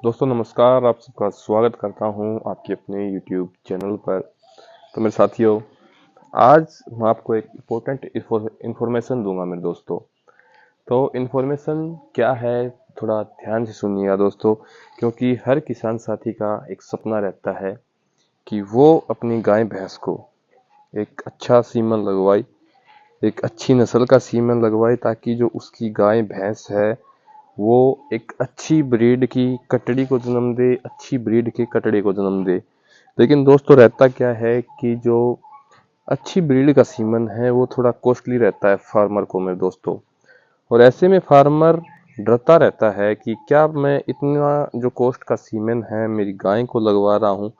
दोस्तों नमस्कार। आप सबका स्वागत करता हूं आपके अपने YouTube चैनल पर। तो मेरे साथियों, आज मैं आपको एक इम्पोर्टेंट इंफॉर्मेशन दूंगा मेरे दोस्तों। तो इन्फॉर्मेशन क्या है, थोड़ा ध्यान से सुनिएगा दोस्तों, क्योंकि हर किसान साथी का एक सपना रहता है कि वो अपनी गाय भैंस को एक अच्छा सीमन लगवाए, एक अच्छी नस्ल का सीमन लगवाए, ताकि जो उसकी गाय भैंस है वो एक अच्छी ब्रीड की कटड़ी को जन्म दे, अच्छी ब्रीड के कटड़े को जन्म दे। लेकिन दोस्तों रहता क्या है कि जो अच्छी ब्रीड का सीमन है वो थोड़ा कॉस्टली रहता है फार्मर को मेरे दोस्तों। और ऐसे में फार्मर डरता रहता है कि क्या मैं इतना जो कॉस्ट का सीमेन है मेरी गाय को लगवा रहा हूँ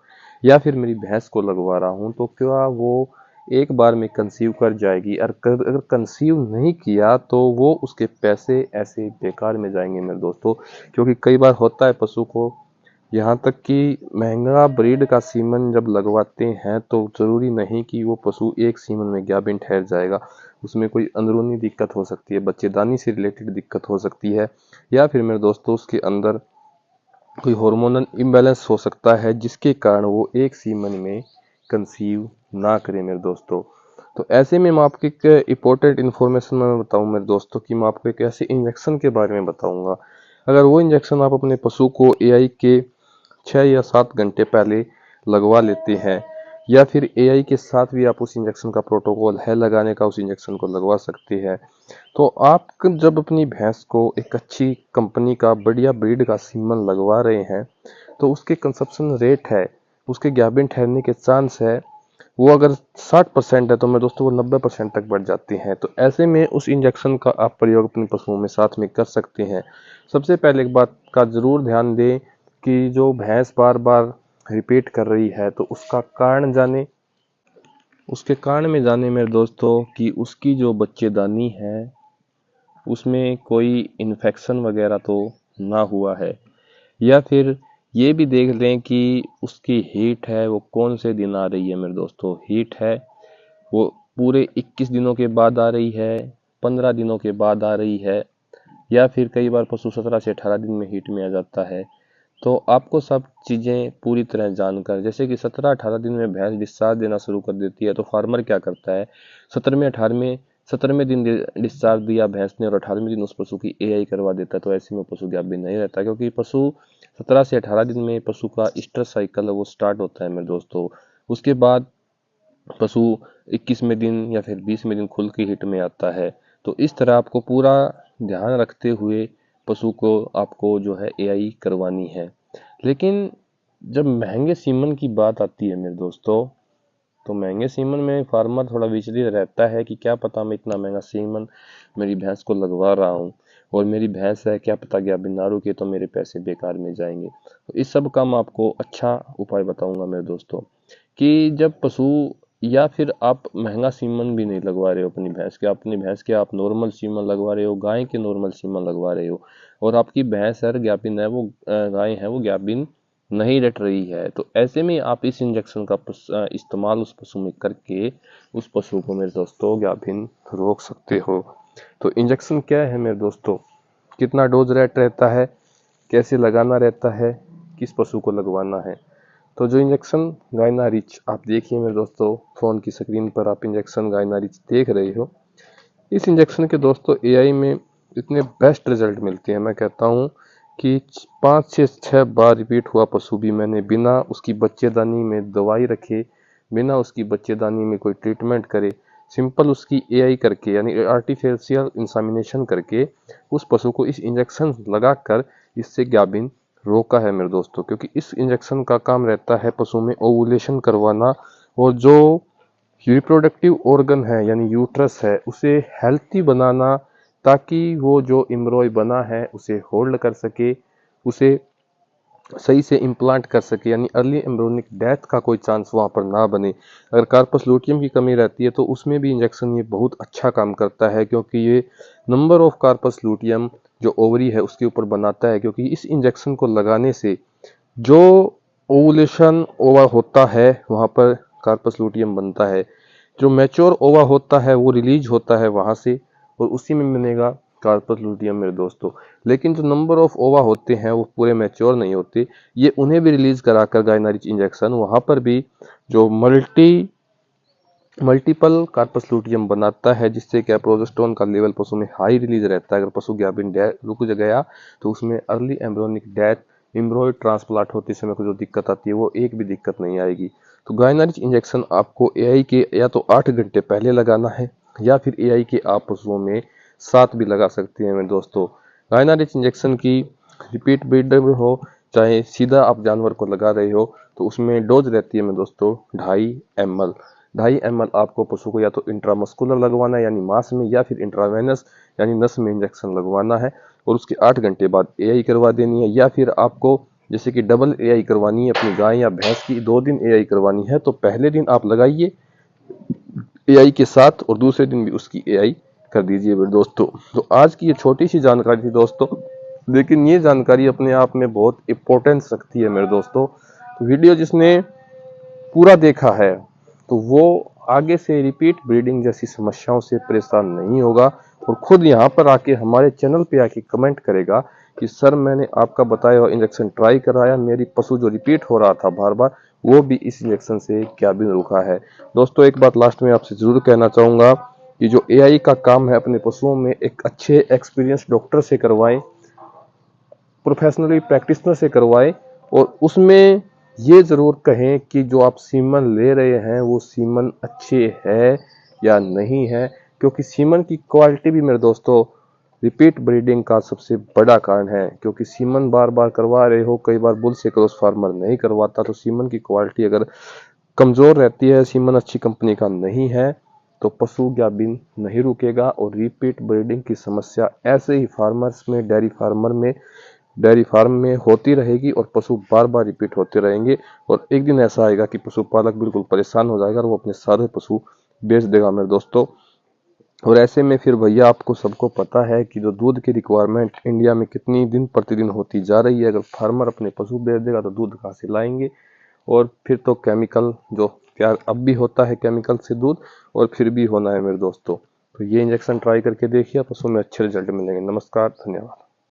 या फिर मेरी भैंस को लगवा रहा हूँ, तो क्या वो एक बार में कंसीव कर जाएगी, और अगर कंसीव नहीं किया तो वो उसके पैसे ऐसे बेकार में जाएंगे मेरे दोस्तों। क्योंकि कई बार होता है पशु को, यहाँ तक कि महंगा ब्रीड का सीमन जब लगवाते हैं तो जरूरी नहीं कि वो पशु एक सीमन में गाभिन ठहर जाएगा। उसमें कोई अंदरूनी दिक्कत हो सकती है, बच्चेदानी से रिलेटेड दिक्कत हो सकती है, या फिर मेरे दोस्तों उसके अंदर कोई हार्मोनल इम्बैलेंस हो सकता है जिसके कारण वो एक सीमन में कंसीव ना करे मेरे दोस्तों। तो ऐसे में मैं आपको एक इम्पोर्टेंट इन्फॉर्मेशन मैं बताऊं मेरे दोस्तों कि मैं आपको एक ऐसे इंजेक्शन के बारे में बताऊंगा। अगर वो इंजेक्शन आप अपने पशु को एआई के 6 या 7 घंटे पहले लगवा लेते हैं, या फिर एआई के साथ भी आप उस इंजेक्शन का प्रोटोकॉल है लगाने का, उस इंजेक्शन को लगवा सकते हैं। तो आप जब अपनी भैंस को एक अच्छी कंपनी का बढ़िया ब्रीड का सीमन लगवा रहे हैं तो उसके कंसप्शन रेट है, उसके गाभिन ठहरने के चांस है, वो अगर 60% है तो मेरे दोस्तों वो 90% तक बढ़ जाते हैं। तो ऐसे में उस इंजेक्शन का आप प्रयोग अपने पशुओं में साथ में कर सकते हैं। सबसे पहले एक बात का जरूर ध्यान दें कि जो भैंस बार बार रिपीट कर रही है तो उसका कारण जाने, उसके कारण में जाने मेरे दोस्तों कि उसकी जो बच्चेदानी है उसमें कोई इन्फेक्शन वगैरह तो ना हुआ है, या फिर ये भी देख लें कि उसकी हीट है वो कौन से दिन आ रही है मेरे दोस्तों। हीट है वो पूरे 21 दिनों के बाद आ रही है, 15 दिनों के बाद आ रही है, या फिर कई बार पशु 17 से 18 दिन में हीट में आ जाता है। तो आपको सब चीज़ें पूरी तरह जानकर, जैसे कि 17-18 दिन में भैंस डिस्चार्ज देना शुरू कर देती है तो फार्मर क्या करता है, 17वें दिन डिस्चार्ज दिया भैंस ने और 18वें दिन उस पशु की एआई करवा देता है। तो ऐसे में पशु गाभिन नहीं रहता, क्योंकि पशु 17 से 18 दिन में पशु का स्ट्रेस साइकिल वो स्टार्ट होता है मेरे दोस्तों। उसके बाद पशु 21वें दिन या फिर 20वें दिन खुल के हिट में आता है। तो इस तरह आपको पूरा ध्यान रखते हुए पशु को आपको जो है एआई करवानी है। लेकिन जब महंगे सीमन की बात आती है मेरे दोस्तों, तो महंगे सीमन में फार्मर थोड़ा विचलित रहता है कि क्या पता मैं इतना महंगा सीमन मेरी भैंस को लगवा रहा हूँ और मेरी भैंस है क्या पता गाभिन ना रुके तो मेरे पैसे बेकार में जाएंगे। तो इस सब का मैं आपको अच्छा उपाय बताऊंगा मेरे दोस्तों कि जब पशु, या फिर आप महंगा सीमन भी नहीं लगवा रहे हो अपनी भैंस के, अपनी भैंस के आप नॉर्मल सीमन लगवा रहे हो, गाय के नॉर्मल सीमन लगवा रहे हो, और आपकी भैंस है गाभिन है, वो गाय है वो गाभिन नहीं डट रही है, तो ऐसे में आप इस इंजेक्शन का इस्तेमाल उस पशु में करके उस पशु को मेरे दोस्तों गाभिन रोक सकते हो। तो इंजेक्शन क्या है मेरे दोस्तों, कितना डोज रेट रहता है, कैसे लगाना रहता है, किस पशु को लगवाना है। तो जो इंजेक्शन गायना रिच आप देखिए मेरे दोस्तों, फोन की स्क्रीन पर आप इंजेक्शन गायना रिच देख रहे हो। इस इंजेक्शन के दोस्तों एआई में इतने बेस्ट रिजल्ट मिलते हैं, मैं कहता हूँ कि 5 से 6 बार रिपीट हुआ पशु भी मैंने बिना उसकी बच्चेदानी में दवाई रखे, बिना उसकी बच्चेदानी में कोई ट्रीटमेंट करे, सिंपल उसकी एआई करके यानी आर्टिफिशियल इंसामिनेशन करके उस पशु को इस इंजेक्शन लगाकर इससे गाभिन रोका है मेरे दोस्तों। क्योंकि इस इंजेक्शन का काम रहता है पशु में ओवुलेशन करवाना, और जो रिप्रोडक्टिव ऑर्गन है यानी यूट्रस है उसे हेल्थी बनाना, ताकि वो जो एम्ब्रॉय बना है उसे होल्ड कर सके, उसे सही से इम्प्लांट कर सके, यानी अर्ली एम्ब्रियोनिक डेथ का कोई चांस वहाँ पर ना बने। अगर कार्पस लूटियम की कमी रहती है तो उसमें भी इंजेक्शन ये बहुत अच्छा काम करता है, क्योंकि ये नंबर ऑफ कार्पस लूटियम जो ओवरी है उसके ऊपर बनाता है। क्योंकि इस इंजेक्शन को लगाने से जो ओवुलेशन ओवा होता है वहाँ पर कार्पस लूटियम बनता है, जो मैच्योर ओवा होता है वो रिलीज होता है वहाँ से और उसी में बनेगा कार्पस लूटियम मेरे दोस्तों। लेकिन जो नंबर ऑफ ओवा होते हैं वो पूरे मैच्योर नहीं होते, ये उन्हें भी रिलीज कराकर गायनारिच इंजेक्शन वहां पर भी जो मल्टीपल कार्पस लूटियम बनाता है, जिससे क्या प्रोजेस्टेरोन का लेवल पशु में हाई रिलीज रहता है। अगर पशु गाभिन रुक गया तो उसमें अर्ली एम्ब्रियोनिक डेथ, एम्ब्रॉयड ट्रांसप्लांट होते समय को जो दिक्कत आती है वो एक भी दिक्कत नहीं आएगी। तो गायनारिच इंजेक्शन आपको एआई के या तो 8 घंटे पहले लगाना है, या फिर एआई के आप पशुओं में साथ भी लगा सकते हैं मेरे दोस्तों। गायनारिच इंजेक्शन की रिपीट ब्रीडर हो चाहे सीधा आप जानवर को लगा रहे हो, तो उसमें डोज रहती है मेरे दोस्तों 2.5 ml आपको पशु को या तो इंट्रामस्कुलर लगवाना है यानी मांस में, या फिर इंट्रावेनस यानी नस में इंजेक्शन लगवाना है, और उसके 8 घंटे बाद एआई करवा देनी है। या फिर आपको जैसे कि डबल एआई करवानी है अपनी गाय या भैंस की, 2 दिन एआई करवानी है, तो पहले दिन आप लगाइए एआई के साथ और दूसरे दिन भी उसकी एआई कर दीजिए मेरे दोस्तों। तो आज की ये छोटी सी जानकारी थी दोस्तों, लेकिन ये जानकारी अपने आप में बहुत इंपॉर्टेंस रखती है मेरे दोस्तों। तो वीडियो जिसने पूरा देखा है तो वो आगे से रिपीट ब्रीडिंग जैसी समस्याओं से परेशान नहीं होगा, और खुद यहाँ पर आके हमारे चैनल पे आके कमेंट करेगा कि सर मैंने आपका बताया हुआ इंजेक्शन ट्राई कराया, मेरी पशु जो रिपीट हो रहा था बार बार वो भी इस इंजेक्शन से क्या भी रुका है। दोस्तों एक बात लास्ट में आपसे जरूर कहना चाहूंगा कि जो एआई का काम है अपने पशुओं में एक अच्छे एक्सपीरियंस डॉक्टर से करवाएं, प्रोफेशनली प्रैक्टिशनर से करवाएं, और उसमें ये जरूर कहें कि जो आप सीमन ले रहे हैं वो सीमन अच्छे है या नहीं है, क्योंकि सीमन की क्वालिटी भी मेरे दोस्तों रिपीट ब्रीडिंग का सबसे बड़ा कारण है। क्योंकि सीमन बार बार करवा रहे हो, कई बार बुल से क्रॉस फार्मर नहीं करवाता, तो सीमन की क्वालिटी अगर कमजोर रहती है, सीमन अच्छी कंपनी का नहीं है, तो पशु गाभिन नहीं रुकेगा, और रिपीट ब्रीडिंग की समस्या ऐसे ही फार्मर्स में डेयरी फार्म में होती रहेगी, और पशु बार बार रिपीट होते रहेंगे, और एक दिन ऐसा आएगा कि पशुपालक बिल्कुल परेशान हो जाएगा और वो अपने सारे पशु बेच देगा मेरे दोस्तों। और ऐसे में फिर भैया आपको सबको पता है कि जो दूध की रिक्वायरमेंट इंडिया में कितनी दिन प्रतिदिन होती जा रही है। अगर फार्मर अपने पशु बेच देगा तो दूध कहाँ से लाएंगे, और फिर तो केमिकल जो प्यार अब भी होता है केमिकल से दूध, और फिर भी होना है मेरे दोस्तों। तो ये इंजेक्शन ट्राई करके देखिए, पशु में अच्छे रिजल्ट मिलेंगे। नमस्कार, धन्यवाद।